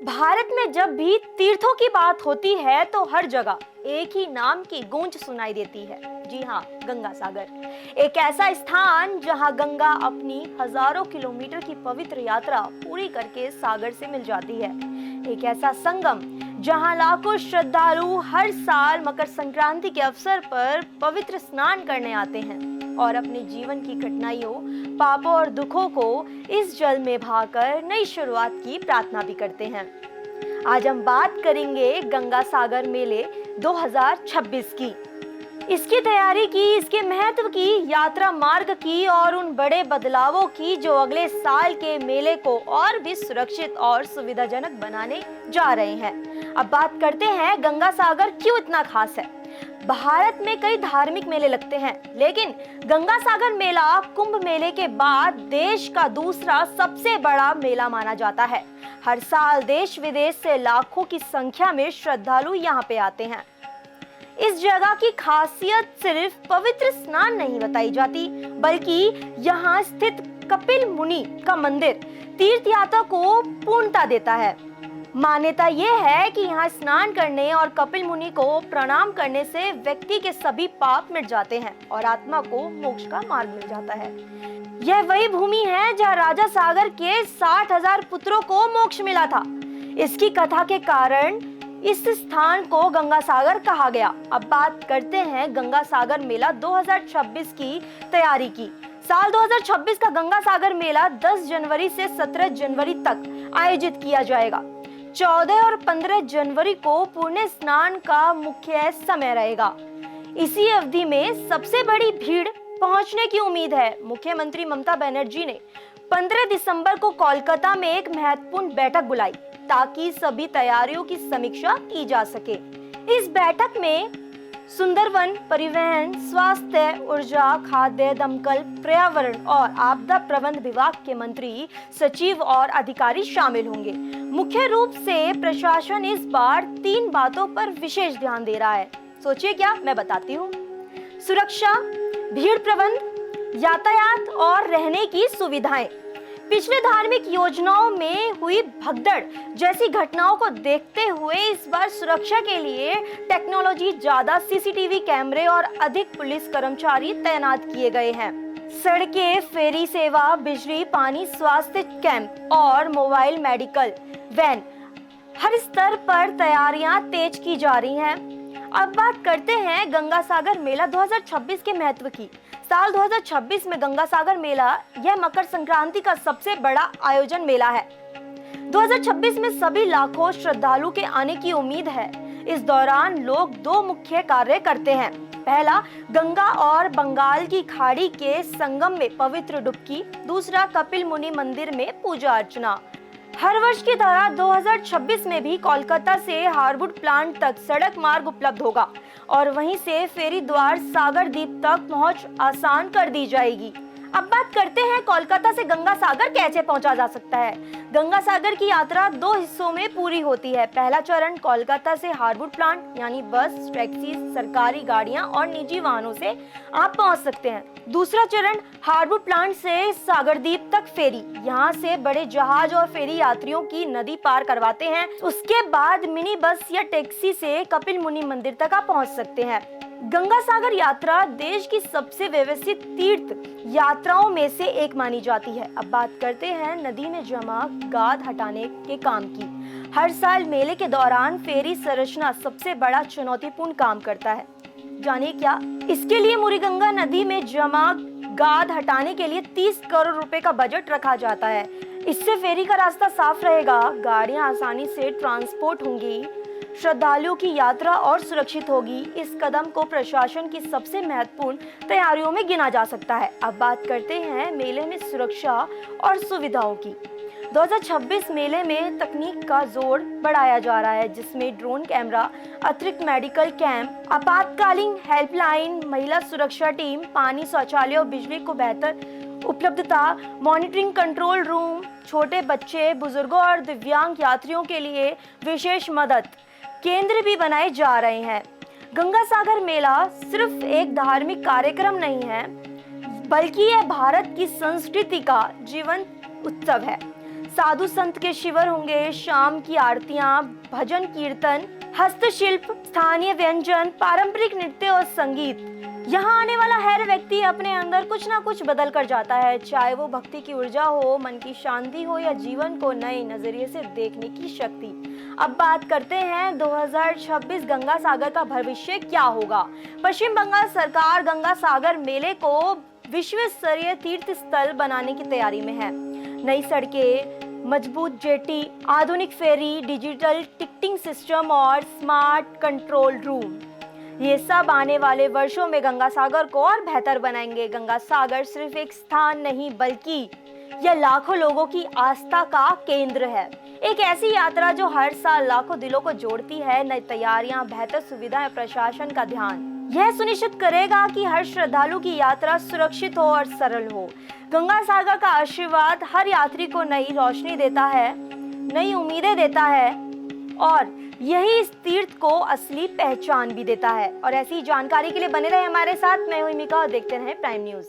भारत में जब भी तीर्थों की बात होती है तो हर जगह एक ही नाम की गूंज सुनाई देती है। जी हाँ, गंगा सागर, एक ऐसा स्थान जहां गंगा अपनी हजारों किलोमीटर की पवित्र यात्रा पूरी करके सागर से मिल जाती है। एक ऐसा संगम जहां लाखों श्रद्धालु हर साल मकर संक्रांति के अवसर पर पवित्र स्नान करने आते हैं और अपने जीवन की कठिनाइयों, पापों और दुखों को इस जल में बहाकर नई शुरुआत की प्रार्थना भी करते हैं। आज हम बात करेंगे गंगा सागर मेले 2026 की, इसकी तैयारी की, इसके महत्व की, यात्रा मार्ग की और उन बड़े बदलावों की जो अगले साल के मेले को और भी सुरक्षित और सुविधाजनक बनाने जा रहे हैं। अब बात करते हैं गंगा सागर क्यों इतना खास है। भारत में कई धार्मिक मेले लगते हैं, लेकिन गंगा सागर मेला कुंभ मेले के बाद देश का दूसरा सबसे बड़ा मेला माना जाता है। हर साल देश विदेश से लाखों की संख्या में श्रद्धालु यहाँ पे आते हैं। इस जगह की खासियत सिर्फ पवित्र स्नान नहीं बताई जाती, बल्कि यहाँ स्थित कपिल मुनि का मंदिर तीर्थ यात्रा को पूर्णता देता है। मान्यता यह है कि यहाँ स्नान करने और कपिल मुनि को प्रणाम करने से व्यक्ति के सभी पाप मिट जाते हैं और आत्मा को मोक्ष का मार्ग मिल जाता है। यह वही भूमि है जहाँ राजा सागर के 60,000 पुत्रों को मोक्ष मिला था। इसकी कथा के कारण इस स्थान को गंगा सागर कहा गया। अब बात करते हैं गंगा सागर मेला 2026 की तैयारी की। साल 2026 का गंगा सागर मेला 10 जनवरी से 17 जनवरी तक आयोजित किया जाएगा। 14 और 15 जनवरी को पुण्य स्नान का मुख्य समय रहेगा। इसी अवधि में सबसे बड़ी भीड़ पहुंचने की उम्मीद है। मुख्यमंत्री ममता बनर्जी ने 15 दिसंबर को कोलकाता में एक महत्वपूर्ण बैठक बुलाई ताकि सभी तैयारियों की समीक्षा की जा सके। इस बैठक में सुंदरवन, परिवहन, स्वास्थ्य, ऊर्जा, खाद्य, दमकल, पर्यावरण और आपदा प्रबंधन विभाग के मंत्री, सचिव और अधिकारी शामिल होंगे। मुख्य रूप से प्रशासन इस बार 3 बातों पर विशेष ध्यान दे रहा है। सोचिए क्या, मैं बताती हूँ। सुरक्षा, भीड़ प्रबंध, यातायात और रहने की सुविधाएं। पिछले धार्मिक योजनाओं में हुई भगदड़ जैसी घटनाओं को देखते हुए इस बार सुरक्षा के लिए टेक्नोलॉजी, ज्यादा सीसीटीवी कैमरे और अधिक पुलिस कर्मचारी तैनात किए गए हैं। सड़कें, फेरी सेवा, बिजली, पानी, स्वास्थ्य कैंप और मोबाइल मेडिकल वैन, हर स्तर पर तैयारियां तेज की जा रही हैं। अब बात करते हैं गंगा सागर मेला 2026 के महत्व की। साल 2026 में गंगा सागर मेला यह मकर संक्रांति का सबसे बड़ा आयोजन मेला है। 2026 में सभी लाखों श्रद्धालु के आने की उम्मीद है। इस दौरान लोग 2 मुख्य कार्य करते हैं। पहला, गंगा और बंगाल की खाड़ी के संगम में पवित्र डुबकी। दूसरा, कपिल मुनि मंदिर में पूजा अर्चना। हर वर्ष की तरह 2026 में भी कोलकाता से हार्बुड प्लांट तक सड़क मार्ग उपलब्ध होगा और वहीं से फेरी द्वार सागर द्वीप तक पहुंच आसान कर दी जाएगी। अब बात करते हैं कोलकाता से गंगा सागर कैसे पहुंचा जा सकता है। गंगा सागर की यात्रा 2 हिस्सों में पूरी होती है। पहला चरण कोलकाता से हार्बुड प्लांट यानी बस, टैक्सी, सरकारी गाड़ियां और निजी वाहनों से आप पहुंच सकते हैं। दूसरा चरण हार्बुड प्लांट से सागर द्वीप तक फेरी, यहाँ से बड़े जहाज और फेरी यात्रियों की नदी पार करवाते हैं। उसके बाद मिनी बस या टैक्सी से कपिल मुनि मंदिर तक आप पहुंच सकते हैं। गंगा सागर यात्रा देश की सबसे व्यवस्थित तीर्थ यात्राओं में से एक मानी जाती है। अब बात करते हैं नदी में जमा गाद हटाने के काम की। हर साल मेले के दौरान फेरी संरचना सबसे बड़ा चुनौतीपूर्ण काम करता है। जानिए क्या? इसके लिए मुरीगंगा नदी में जमा गाद हटाने के लिए 30 करोड़ रुपए का बजट रखा जाता है। इससे फेरी का रास्ता साफ रहेगा, गाड़ियां आसानी से ट्रांसपोर्ट होंगी, श्रद्धालुओं की यात्रा और सुरक्षित होगी। इस कदम को प्रशासन की सबसे महत्वपूर्ण तैयारियों में गिना जा सकता है। अब बात करते हैं मेले में सुरक्षा और सुविधाओं की। 2026 मेले में तकनीक का जोर बढ़ाया जा रहा है, जिसमें ड्रोन कैमरा, अतिरिक्त मेडिकल कैंप, आपातकालीन हेल्पलाइन, महिला सुरक्षा टीम, पानी, शौचालय और बिजली को बेहतर उपलब्धता, मॉनिटरिंग कंट्रोल रूम, छोटे बच्चे, बुजुर्गों और दिव्यांग यात्रियों के लिए विशेष मदद केंद्र भी बनाए जा रहे हैं। गंगा सागर मेला सिर्फ एक धार्मिक कार्यक्रम नहीं है, बल्कि यह भारत की संस्कृति का जीवंत उत्सव है। साधु संत के शिविर होंगे, शाम की आरतियां, भजन कीर्तन, हस्तशिल्प, स्थानीय व्यंजन, पारंपरिक नृत्य और संगीत। यहाँ आने वाला हर व्यक्ति अपने अंदर कुछ ना कुछ बदल कर जाता है, चाहे वो भक्ति की ऊर्जा हो, मन की शांति हो या जीवन को नए नजरिए से देखने की शक्ति। अब बात करते हैं 2026 गंगा सागर का भविष्य क्या होगा। पश्चिम बंगाल सरकार गंगा सागर मेले को विश्व स्तरीय तीर्थ स्थल बनाने की तैयारी में है। नई सड़कें, मजबूत जेटी, आधुनिक फेरी, डिजिटल टिकटिंग सिस्टम और स्मार्ट कंट्रोल रूम, ये सब आने वाले वर्षों में गंगा सागर को और बेहतर बनाएंगे। गंगा सागर सिर्फ एक स्थान नहीं बल्कि यह लाखों लोगों की आस्था का केंद्र है। एक ऐसी यात्रा जो हर साल लाखों दिलों को जोड़ती है। नई तैयारियां, बेहतर सुविधाएं, प्रशासन का ध्यान यह सुनिश्चित करेगा कि हर श्रद्धालु की यात्रा सुरक्षित हो और सरल हो। गंगा सागर का आशीर्वाद हर यात्री को नई रोशनी देता है, नई उम्मीदें देता है और यही इस तीर्थ को असली पहचान भी देता है। और ऐसी जानकारी के लिए बने रहे हमारे साथ। मैं हूं मिका और देखते रहें प्राइम न्यूज।